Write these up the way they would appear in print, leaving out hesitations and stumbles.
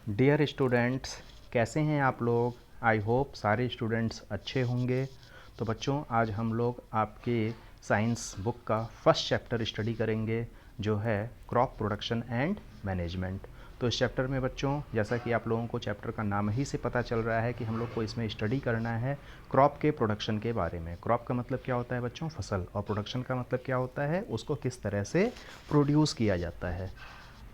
Dear students, कैसे हैं आप लोग। आई होप सारे स्टूडेंट्स अच्छे होंगे। तो बच्चों, आज हम लोग आपके साइंस बुक का फर्स्ट चैप्टर स्टडी करेंगे, जो है क्रॉप प्रोडक्शन एंड मैनेजमेंट। तो इस चैप्टर में बच्चों, जैसा कि आप लोगों को चैप्टर का नाम ही से पता चल रहा है कि हम लोग को इसमें स्टडी करना है क्रॉप के प्रोडक्शन के बारे में। क्रॉप का मतलब क्या होता है बच्चों? फसल। और प्रोडक्शन का मतलब क्या होता है? उसको किस तरह से प्रोड्यूस किया जाता है।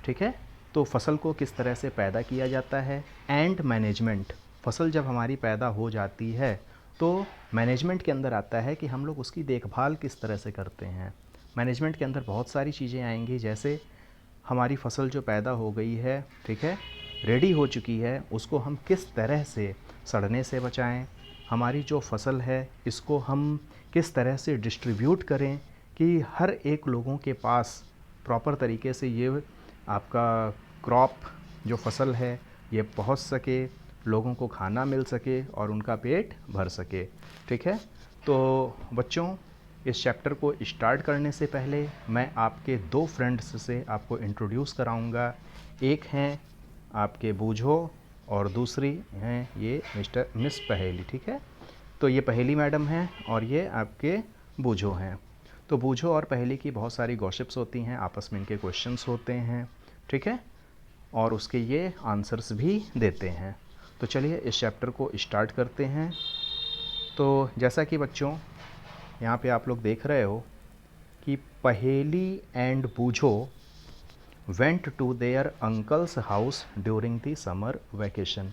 ठीक है। तो फसल को किस तरह से पैदा किया जाता है, एंड मैनेजमेंट। फसल जब हमारी पैदा हो जाती है तो मैनेजमेंट के अंदर आता है कि हम लोग उसकी देखभाल किस तरह से करते हैं। मैनेजमेंट के अंदर बहुत सारी चीज़ें आएंगी, जैसे हमारी फसल जो पैदा हो गई है, ठीक है, रेडी हो चुकी है, उसको हम किस तरह से सड़ने से बचाएं। हमारी जो फसल है इसको हम किस तरह से डिस्ट्रीब्यूट करें कि हर एक लोगों के पास प्रॉपर तरीके से ये आपका क्रॉप जो फसल है ये पहुंच सके, लोगों को खाना मिल सके और उनका पेट भर सके। ठीक है। तो बच्चों, इस चैप्टर को स्टार्ट करने से पहले मैं आपके दो फ्रेंड्स से आपको इंट्रोड्यूस कराऊंगा। एक हैं आपके बूझो और दूसरी हैं ये मिस पहेली। ठीक है। तो ये पहेली मैडम हैं और ये आपके बूझो हैं। तो बूझो और पहेली की बहुत सारी गॉसिप्स होती हैं, आपस में इनके क्वेश्चंस होते हैं। ठीक है। और उसके ये आंसर्स भी देते हैं। तो चलिए इस चैप्टर को स्टार्ट करते हैं। तो जैसा कि बच्चों यहाँ पे आप लोग देख रहे हो कि Paheli and Boojho went to their uncle's house during the summer vacation.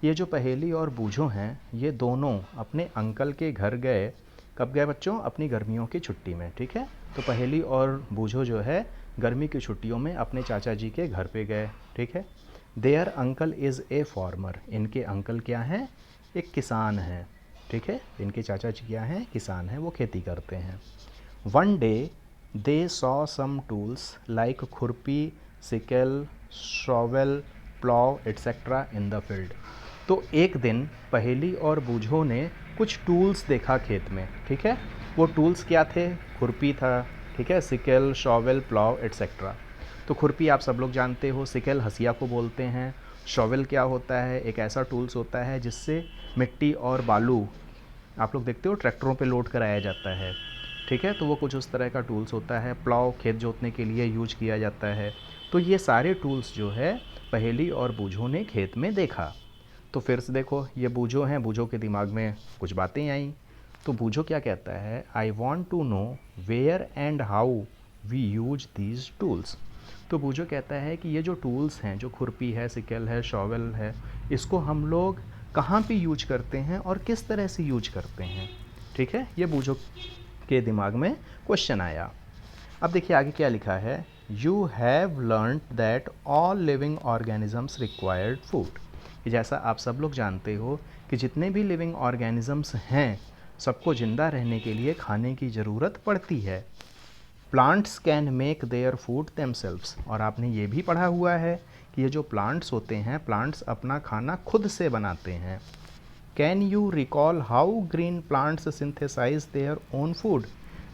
ये जो पहेली और बूझो हैं ये दोनों अपने अंकल के घर गए। कब गए बच्चों? अपनी गर्मियों की छुट्टी में। ठीक है। तो पहेली और बूझो जो है गर्मी की छुट्टियों में अपने चाचा जी के घर पे गए। ठीक है। Their uncle is a farmer. इनके अंकल क्या हैं? एक किसान हैं। ठीक है। इनके चाचा जी क्या हैं? किसान हैं, वो खेती करते हैं। One day they saw some tools like khurpi, sickle, shovel, plough etcetera in the field. तो एक दिन पहेली और बूझो ने कुछ टूल्स देखा खेत में। ठीक है। वो टूल्स क्या थे? खुरपी था, ठीक है, सिकल, शॉवेल, प्लाव एट्सेट्रा। तो खुरपी आप सब लोग जानते हो, सिकल हसिया को बोलते हैं। शॉवेल क्या होता है? एक ऐसा टूल्स होता है जिससे मिट्टी और बालू आप लोग देखते हो ट्रैक्टरों पे लोड कराया जाता है। ठीक है। तो वो कुछ उस तरह का टूल्स होता है। प्लाव खेत जोतने के लिए यूज किया जाता है। तो ये सारे टूल्स जो है पहेली और बूझो ने खेत में देखा। तो फिर से देखो, ये बूझो हैं, बूझो के दिमाग में कुछ बातें आई। तो बूझो क्या कहता है? I want to know where and how we use these tools. तो बूझो कहता है कि ये जो टूल्स हैं, जो खुरपी है, सिकल है, शॉवेल है, इसको हम लोग कहाँ पे यूज करते हैं और किस तरह से यूज करते हैं। ठीक है। ये बूझो के दिमाग में क्वेश्चन आया। अब देखिए आगे क्या लिखा है। You have learn that all living organisms required food. कि जैसा आप सब लोग जानते हो कि जितने भी लिविंग ऑर्गेनिजम्स हैं सबको ज़िंदा रहने के लिए खाने की ज़रूरत पड़ती है। Plants can make their food themselves. और आपने ये भी पढ़ा हुआ है कि ये जो प्लांट्स होते हैं, प्लांट्स अपना खाना खुद से बनाते हैं। Can you recall how green plants synthesise their own food.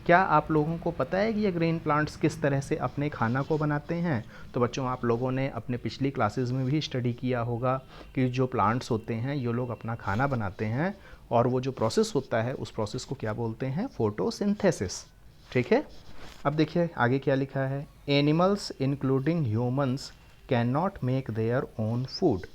क्या आप लोगों को पता है कि ये ग्रीन प्लांट्स किस तरह से अपने खाना को बनाते हैं? तो बच्चों, आप लोगों ने अपने पिछली क्लासेस में भी स्टडी किया होगा कि जो प्लांट्स होते हैं ये लोग अपना खाना बनाते हैं, और वो जो प्रोसेस होता है उस प्रोसेस को क्या बोलते हैं? फोटोसिंथेसिस। ठीक है। अब देखिए आगे क्या लिखा है। Animals including humans can not make their own food.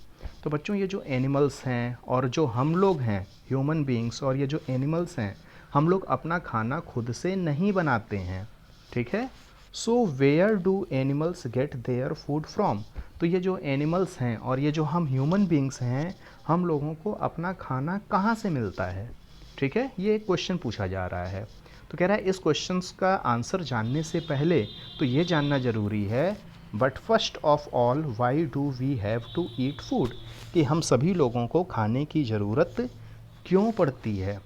तो बच्चों, ये जो एनिमल्स हैं और जो हम लोग हैं, ह्यूमन बीइंग्स और ये जो एनिमल्स हैं, हम लोग अपना खाना खुद से नहीं बनाते हैं। ठीक है। So where do animals get their food from. तो ये जो एनिमल्स हैं और ये जो हम ह्यूमन बीइंग्स हैं, हम लोगों को अपना खाना कहाँ से मिलता है? ठीक है। ये क्वेश्चन पूछा जा रहा है। तो कह रहा है इस क्वेश्चन का आंसर जानने से पहले तो ये जानना ज़रूरी है, but first of all why do we have to eat food. कि हम सभी लोगों को खाने की ज़रूरत क्यों पड़ती है।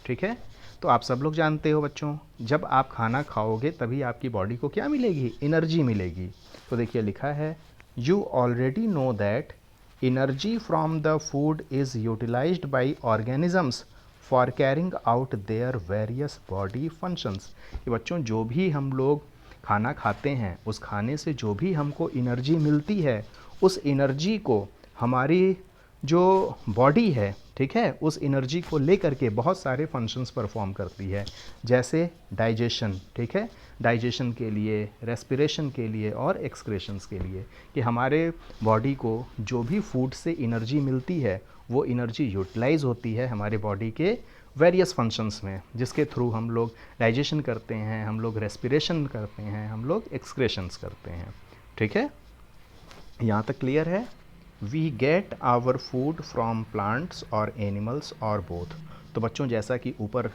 ठीक है। तो आप सब लोग जानते हो बच्चों, जब आप खाना खाओगे तभी आपकी बॉडी को क्या मिलेगी? एनर्जी मिलेगी। तो देखिए लिखा है, you already know that energy from the food is utilised by organisms for carrying out their various body functions. कि बच्चों, जो भी हम लोग खाना खाते हैं उस खाने से जो भी हमको एनर्जी मिलती है, उस एनर्जी को हमारी जो बॉडी है, ठीक है, उस एनर्जी को लेकर के बहुत सारे फंक्शंस परफॉर्म करती है, जैसे डाइजेशन, ठीक है, डाइजेशन के लिए, रेस्पिरेशन के लिए और एक्सक्रेशंस के लिए, कि हमारे बॉडी को जो भी फूड से एनर्जी मिलती है वो एनर्जी यूटिलाइज होती है हमारे बॉडी के वेरियस फंक्शंस में, जिसके थ्रू हम लोग डाइजेशन करते हैं, हम लोग रेस्पिरेशन करते हैं, हम लोग एक्सक्रेशंस करते हैं, ठीक है। यहाँ तक क्लियर है। We get our food from plants और एनिमल्स और बोथ। तो बच्चों, जैसा कि ऊपर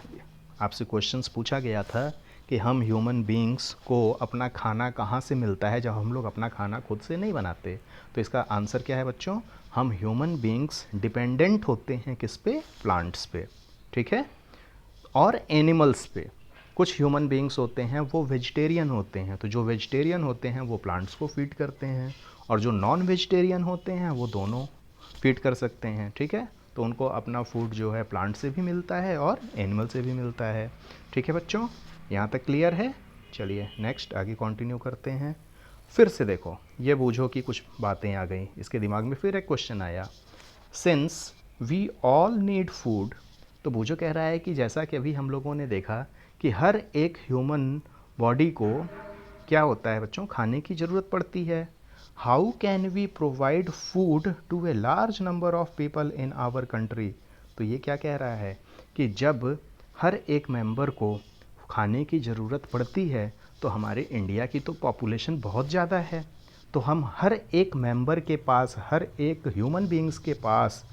आपसे क्वेश्चंस पूछा गया था कि हम ह्यूमन बीइंग्स को अपना खाना कहाँ से मिलता है जब हम लोग अपना खाना खुद से नहीं बनाते, तो इसका आंसर क्या है बच्चों, हम ह्यूमन बीइंग्स डिपेंडेंट होते हैं किस पे, प्लांट्स पे, ठीक है, और एनिमल्स पे। कुछ ह्यूमन बीइंग्स होते हैं वो वेजिटेरियन होते हैं, तो जो वेजिटेरियन होते हैं वो प्लांट्स को फीड करते हैं, और जो नॉन वेजिटेरियन होते हैं वो दोनों फीड कर सकते हैं, ठीक है। तो उनको अपना फूड जो है प्लांट से भी मिलता है और एनिमल से भी मिलता है, ठीक है बच्चों, यहाँ तक क्लियर है। चलिए नेक्स्ट आगे कंटिन्यू करते हैं। फिर से देखो, ये बूझो कि कुछ बातें आ गई, इसके दिमाग में फिर एक क्वेश्चन आया, since we all need food. तो बूझो कह रहा है कि जैसा कि अभी हम लोगों ने देखा कि हर एक ह्यूमन बॉडी को क्या होता है बच्चों, खाने की ज़रूरत पड़ती है। How can we provide food to a large number of people in our country. तो ये क्या कह रहा है कि जब हर एक मेंबर को खाने की ज़रूरत पड़ती है तो हमारे इंडिया की तो पॉपुलेशन बहुत ज़्यादा है, तो हम हर एक मेंबर के पास, हर एक ह्यूमन बीइंग्स के पास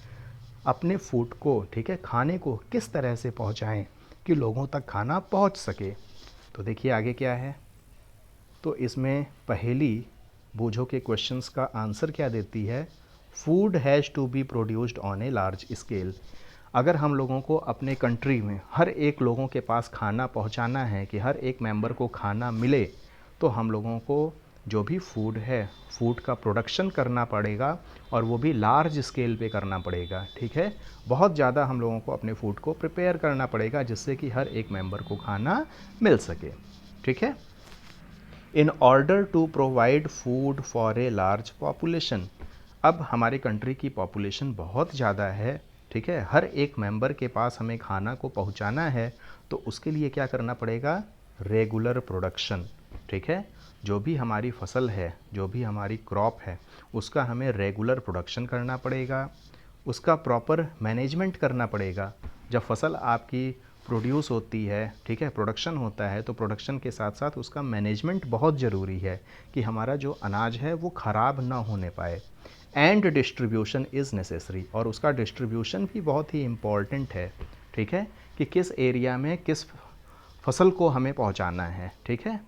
अपने फूड को, ठीक है, खाने को किस तरह से पहुंचाएं कि लोगों तक खाना पहुंच सके। तो देखिए आगे क्या है। तो इसमें पहली बूझो के क्वेश्चंस का आंसर क्या देती है, food has to be produced on a large scale. अगर हम लोगों को अपने कंट्री में हर एक लोगों के पास खाना पहुंचाना है, कि हर एक मेंबर को खाना मिले, तो हम लोगों को जो भी फूड है, फूड का प्रोडक्शन करना पड़ेगा, और वो भी लार्ज स्केल पे करना पड़ेगा, ठीक है। बहुत ज़्यादा हम लोगों को अपने फूड को प्रिपेयर करना पड़ेगा जिससे कि हर एक मेंबर को खाना मिल सके, ठीक है। In order to provide food for a large population. अब हमारे कंट्री की पॉपुलेशन बहुत ज़्यादा है, ठीक है, हर एक मेंबर के पास हमें खाना को पहुंचाना है, तो उसके लिए क्या करना पड़ेगा, रेगुलर प्रोडक्शन, ठीक है। जो भी हमारी फसल है, जो भी हमारी क्रॉप है, उसका हमें रेगुलर प्रोडक्शन करना पड़ेगा, उसका प्रॉपर मैनेजमेंट करना पड़ेगा। जब फसल आपकी प्रोड्यूस होती है, ठीक है, प्रोडक्शन होता है, तो प्रोडक्शन के साथ साथ उसका मैनेजमेंट बहुत ज़रूरी है कि हमारा जो अनाज है वो ख़राब ना होने पाए। एंड डिस्ट्रीब्यूशन इज़ नेसेसरी, और उसका डिस्ट्रीब्यूशन भी बहुत ही इम्पॉर्टेंट है, ठीक है, कि किस एरिया में किस फसल को हमें पहुंचाना है, ठीक है।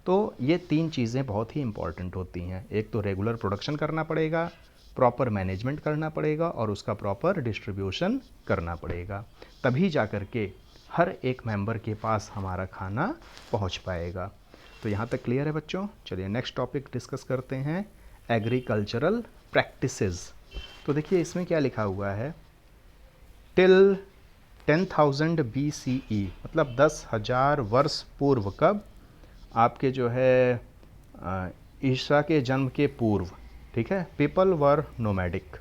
तो ये तीन चीज़ें बहुत ही इम्पॉर्टेंट होती हैं, एक तो रेगुलर प्रोडक्शन करना पड़ेगा, प्रॉपर मैनेजमेंट करना पड़ेगा, और उसका प्रॉपर डिस्ट्रीब्यूशन करना पड़ेगा, तभी जा कर के हर एक मेंबर के पास हमारा खाना पहुंच पाएगा। तो यहाँ तक क्लियर है बच्चों। चलिए नेक्स्ट टॉपिक डिस्कस करते हैं, एग्रीकल्चरल प्रैक्टिसेस। तो देखिए इसमें क्या लिखा हुआ है, टिल 10,000 BCE, मतलब 10,000 वर्ष पूर्व, कब, आपके जो है ईसा के जन्म के पूर्व, ठीक है, पीपल वर नोमैडिक।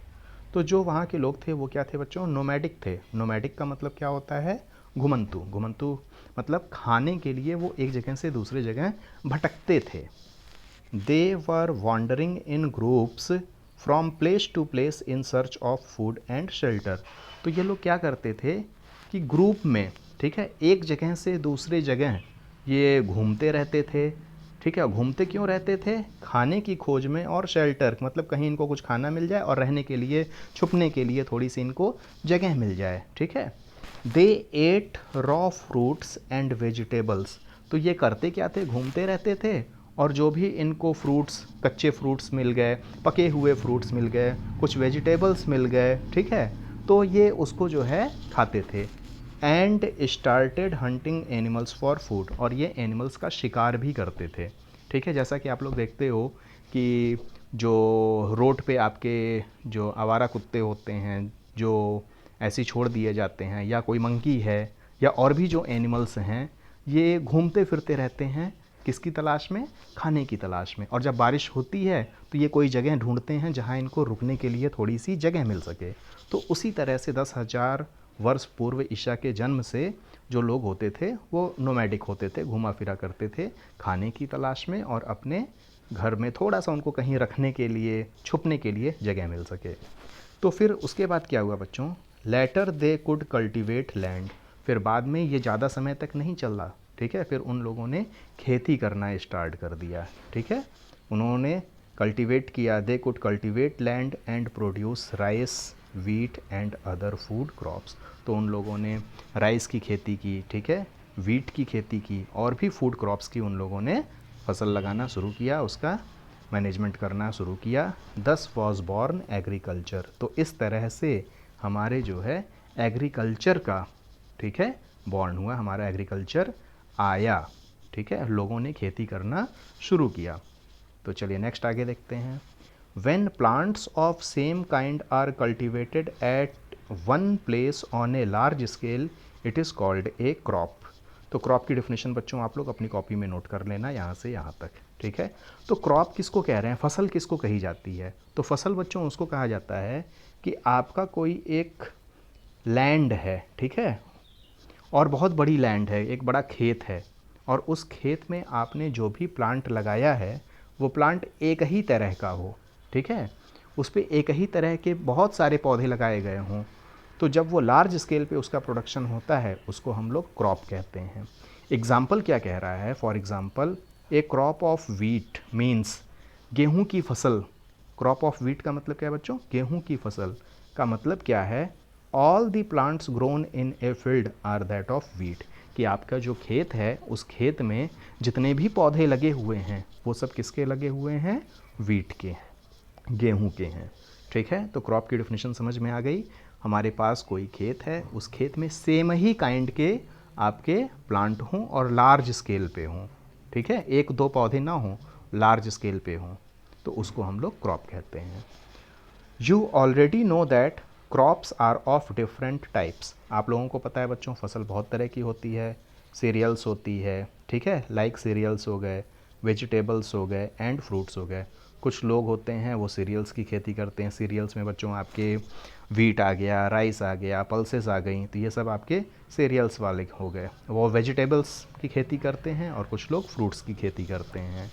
तो जो वहाँ के लोग थे वो क्या थे बच्चों, नोमैडिक थे। नोमैडिक का मतलब क्या होता है, घुमंतु। घुमंतु मतलब खाने के लिए वो एक जगह से दूसरे जगह भटकते थे। They were wandering in groups from place to place in search of food and shelter. तो ये लोग क्या करते थे कि ग्रुप में, ठीक है, एक जगह से दूसरे जगह ये घूमते रहते थे, ठीक है। घूमते क्यों रहते थे, खाने की खोज में, और शेल्टर मतलब कहीं इनको कुछ खाना मिल जाए और रहने के लिए, छुपने के लिए थोड़ी सी इनको जगह मिल जाए, ठीक है। They ate raw fruits and vegetables. तो ये करते क्या थे, घूमते रहते थे, और जो भी इनको फ्रूट्स, कच्चे फ्रूट्स मिल गए, पके हुए फ्रूट्स मिल गए, कुछ वेजिटेबल्स मिल गए, ठीक है, तो ये उसको जो है खाते थे। And started hunting animals for food, और ये एनिमल्स का शिकार भी करते थे, ठीक है। जैसा कि आप लोग देखते हो कि जो रोड पे आपके जो आवारा कुत्ते होते हैं, जो ऐसे ही छोड़ दिए जाते हैं, या कोई मंकी है, या और भी जो एनिमल्स हैं, ये घूमते फिरते रहते हैं, किसकी तलाश में? खाने की तलाश में। और जब बारिश होती है तो ये कोई जगह ढूंढते हैं जहाँ इनको रुकने के लिए थोड़ी सी जगह मिल सके। तो उसी तरह से 10,000 वर्ष पूर्व ईसा के जन्म से जो लोग होते थे वो नोमैडिक होते थे, घुमा फिरा करते थे खाने की तलाश में और अपने घर में थोड़ा सा उनको कहीं रखने के लिए, छुपने के लिए जगह मिल सके। तो फिर उसके बाद क्या हुआ बच्चों? Later they could cultivate land. फिर बाद में ये ज़्यादा समय तक नहीं चला, ठीक है। फिर उन लोगों ने खेती करना स्टार्ट कर दिया, ठीक है। उन्होंने कल्टिवेट किया, दे could cultivate land and produce rice, wheat and other food crops. तो उन लोगों ने राइस की खेती की, ठीक है, वीट की खेती की और भी फूड क्रॉप्स की उन लोगों ने फसल लगाना शुरू किया, उसका मैनेजमेंट करना शुरू किया। दस वॉज बॉर्न एग्रीकल्चर। तो इस तरह से हमारे जो है एग्रीकल्चर का, ठीक है, बॉर्न हुआ, हमारा एग्रीकल्चर आया, ठीक है, लोगों ने खेती करना शुरू किया। तो चलिए नेक्स्ट आगे देखते हैं। When plants of same kind are cultivated at one place on a large scale, it is called a crop. तो क्रॉप की डेफिनेशन बच्चों आप लोग अपनी कॉपी में नोट कर लेना यहाँ से यहाँ तक, ठीक है। तो क्रॉप किसको कह रहे हैं? फसल किसको कही जाती है? तो फसल बच्चों उसको कहा जाता है कि आपका कोई एक लैंड है, ठीक है, और बहुत बड़ी लैंड है, एक बड़ा खेत है, और उस खेत में आपने जो भी प्लांट लगाया है वो प्लांट एक ही तरह का हो, ठीक है, उस पर एक ही तरह के बहुत सारे पौधे लगाए गए हों। तो जब वो लार्ज स्केल पे उसका प्रोडक्शन होता है उसको हम लोग क्रॉप कहते हैं। एग्जाम्पल क्या कह रहा है? For example A crop of wheat means गेहूं की फसल। क्रॉप ऑफ वीट का मतलब क्या है बच्चों? गेहूं की फसल का मतलब क्या है? All the plants grown in a field are that of wheat. कि आपका जो खेत है उस खेत में जितने भी पौधे लगे हुए हैं वो सब किसके लगे हुए हैं? वीट के हैं, गेहूं के हैं, ठीक है। तो क्रॉप की डेफिनेशन समझ में आ गई। हमारे पास कोई खेत है, उस खेत में सेम ही काइंड के आपके प्लांट हों और लार्ज स्केल पे हों, ठीक है, एक दो पौधे ना हों, लार्ज स्केल पे हों, तो उसको हम लोग क्रॉप कहते हैं। You already know that crops are of different types. आप लोगों को पता है बच्चों फसल बहुत तरह की होती है। सीरियल्स होती है, ठीक है, लाइक सीरियल्स हो गए, वेजिटेबल्स हो गए एंड फ्रूट्स हो गए। कुछ लोग होते हैं वो सीरियल्स की खेती करते हैं। सीरियल्स में बच्चों आपके वीट आ गया, राइस आ गया, पल्सेस आ गई, तो ये सब आपके सीरियल्स वाले हो गए। वो वेजिटेबल्स की खेती करते हैं और कुछ लोग फ्रूट्स की खेती करते हैं।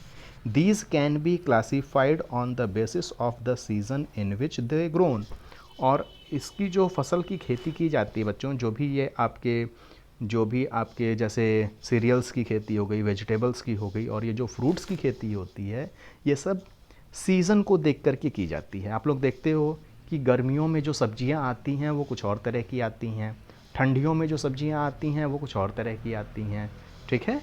These can be classified on the basis of the season in which they grown। और इसकी जो फसल की खेती की जाती है बच्चों, जो भी आपके जैसे सीरियल्स की खेती हो गई, वेजिटेबल्स की हो गई, और ये जो फ्रूट्स की खेती होती है ये सब सीज़न को देख कर के की जाती है। आप लोग देखते हो कि गर्मियों में जो सब्जियां आती हैं वो कुछ और तरह की आती हैं, ठंडियों में जो सब्जियां आती हैं वो कुछ और तरह की आती हैं, ठीक है।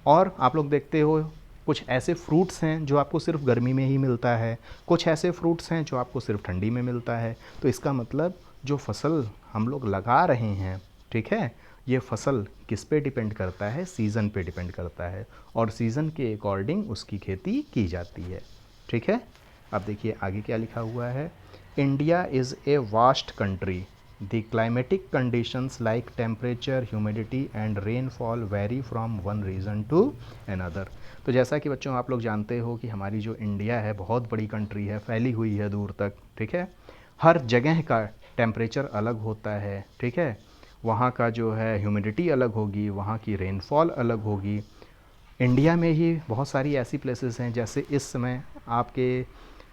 और आप लोग देखते हो कुछ ऐसे फ्रूट्स हैं जो आपको सिर्फ गर्मी में ही मिलता है, कुछ ऐसे फ्रूट्स हैं जो आपको सिर्फ ठंडी में मिलता है। तो इसका मतलब जो फसल हम लोग लगा रहे हैं, ठीक है, ये फसल किस पे डिपेंड करता है? सीज़न पे डिपेंड करता है, और सीज़न के अकॉर्डिंग उसकी खेती की जाती है, ठीक है। अब देखिए आगे क्या लिखा हुआ है। India is a vast country. The climatic conditions like temperature, humidity and rainfall vary from one region to another. तो जैसा कि बच्चों आप लोग जानते हो कि हमारी जो इंडिया है बहुत बड़ी कंट्री है, फैली हुई है दूर तक, ठीक है। हर जगह का टेम्परेचर अलग होता है, ठीक है, वहाँ का जो है ह्यूमिडिटी अलग होगी, वहाँ की रेनफॉल अलग होगी। इंडिया में ही बहुत सारी ऐसी प्लेसेस हैं, जैसे इस समय आपके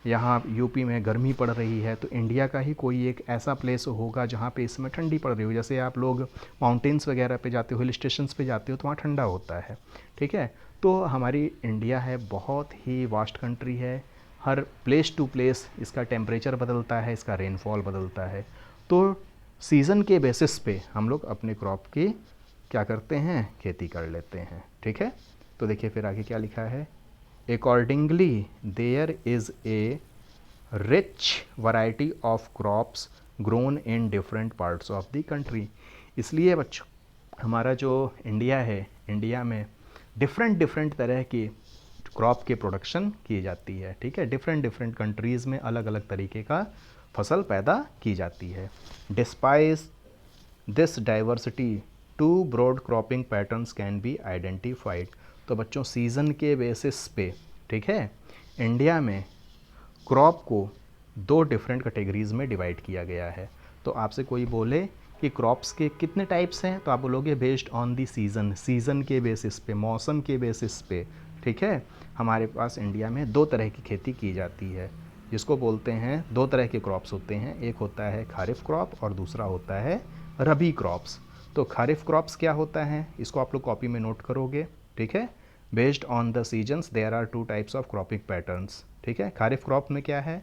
यहाँ यूपी में गर्मी पड़ रही है, तो इंडिया का ही कोई एक ऐसा प्लेस होगा जहाँ पे इस समय ठंडी पड़ रही हो। जैसे आप लोग माउंटेन्स वगैरह पे जाते हो, हिल स्टेशंस पे जाते हो, तो वहाँ ठंडा होता है, ठीक है। तो हमारी इंडिया है बहुत ही वास्ट कंट्री है। हर प्लेस टू प्लेस इसका टेम्परेचर बदलता है, इसका रेनफॉल बदलता है। तो सीज़न के बेसिस पे हम लोग अपने क्रॉप की क्या करते हैं? खेती कर लेते हैं, ठीक है। तो देखिए फिर आगे क्या लिखा है। Accordingly there is a rich variety of crops grown in different parts of the country. इसलिए बच्चों हमारा जो इंडिया है, इंडिया में डिफरेंट तरह की क्रॉप के प्रोडक्शन की जाती है, ठीक है। डिफरेंट कंट्रीज़ में अलग अलग तरीके का फसल पैदा की जाती है। Despite this diversity two broad cropping patterns can be identified. तो बच्चों सीज़न के बेसिस पे, ठीक है, इंडिया में क्रॉप को दो डिफरेंट कैटेगरीज में डिवाइड किया गया है। तो आपसे कोई बोले कि क्रॉप्स के कितने टाइप्स हैं, तो आप बोलोगे based on the season, season के बेसिस पे, मौसम के बेसिस पे, ठीक है। हमारे पास इंडिया में दो तरह की खेती की जाती है, जिसको बोलते हैं, दो तरह के क्रॉप्स होते हैं, एक होता है खारिफ क्रॉप और दूसरा होता है रबी क्रॉप्स। तो खारिफ क्रॉप्स क्या होता है, इसको आप लोग कॉपी में नोट करोगे, ठीक है। Based on the seasons there are two types of cropping patterns, ठीक है। खारिफ क्रॉप में क्या है,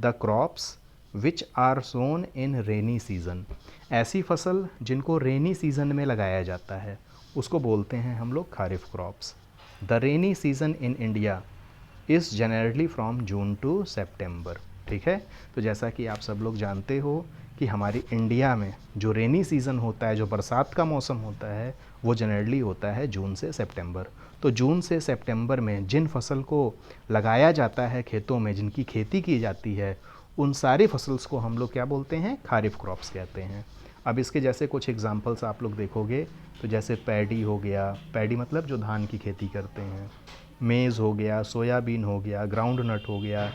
the crops which are sown in rainy season, ऐसी फसल जिनको रेनी सीज़न में लगाया जाता है उसको बोलते हैं हम लोग kharif crops. The rainy season in India is generally from June to September, ठीक है। तो जैसा कि आप सब लोग जानते हो कि हमारी इंडिया में जो रेनी सीज़न होता है, जो बरसात का मौसम होता है, वो जनरली होता है जून से सितंबर। तो जून से सितंबर में जिन फसल को लगाया जाता है खेतों में, जिनकी खेती की जाती है, उन सारी फसल्स को हम लोग क्या बोलते हैं, खारिफ क्रॉप्स कहते हैं। अब इसके जैसे कुछ एग्जांपल्स आप लोग देखोगे, तो जैसे पैडी हो गया, पैडी मतलब जो धान की खेती करते हैं, मेज़ हो गया, सोयाबीन हो गया, ग्राउंड नट हो गया,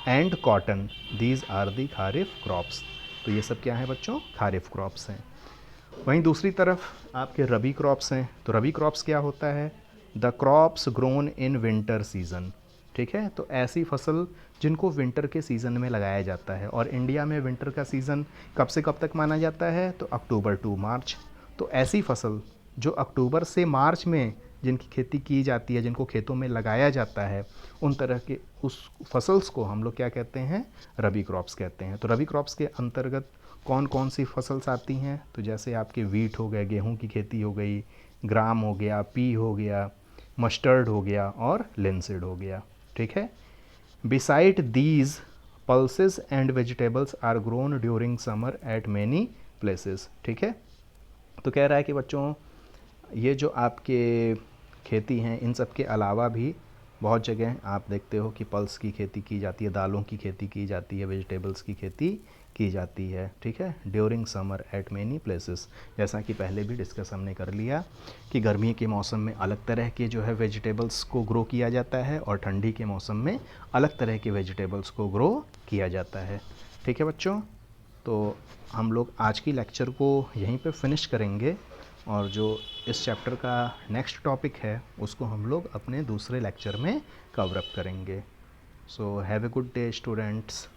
and cotton, these are the kharif crops. तो ये सब क्या है बच्चों, खारिफ क्रॉप्स हैं। वहीं दूसरी तरफ आपके रबी क्रॉप्स हैं। तो रबी क्रॉप्स क्या होता है, the crops grown in winter season, ठीक है। तो ऐसी फसल जिनको विंटर के सीज़न में लगाया जाता है, और इंडिया में विंटर का सीज़न कब से कब तक माना जाता है, तो अक्टूबर टू मार्च। तो ऐसी फसल जो अक्टूबर से मार्च में जिनकी खेती की जाती है, जिनको खेतों में लगाया जाता है, उन तरह के उस फसल्स को हम लोग क्या कहते हैं, रबी क्रॉप्स कहते हैं। तो रबी क्रॉप्स के अंतर्गत कौन कौन सी फसल्स आती हैं, तो जैसे आपके वीट हो गए, गेहूं की खेती हो गई, ग्राम हो गया, पी हो गया, मस्टर्ड हो गया और लिनसीड हो गया, ठीक है। Besides these pulses and vegetables are grown during summer at many places, ठीक है। तो कह रहा है कि बच्चों ये जो आपके खेती हैं, इन सब के अलावा भी बहुत जगह आप देखते हो कि पल्स की खेती की जाती है, दालों की खेती की जाती है, वेजिटेबल्स की खेती की जाती है, ठीक है, during summer at many places. जैसा कि पहले भी डिस्कस हमने कर लिया कि गर्मी के मौसम में अलग तरह के जो है वेजिटेबल्स को ग्रो किया जाता है, और ठंडी के मौसम में अलग तरह के वेजिटेबल्स को ग्रो किया जाता है, ठीक है बच्चों। तो हम लोग आज की लेक्चर को यहीं पे फिनिश करेंगे, और जो इस चैप्टर का नेक्स्ट टॉपिक है उसको हम लोग अपने दूसरे लेक्चर में कवर अप करेंगे। So have a good day students.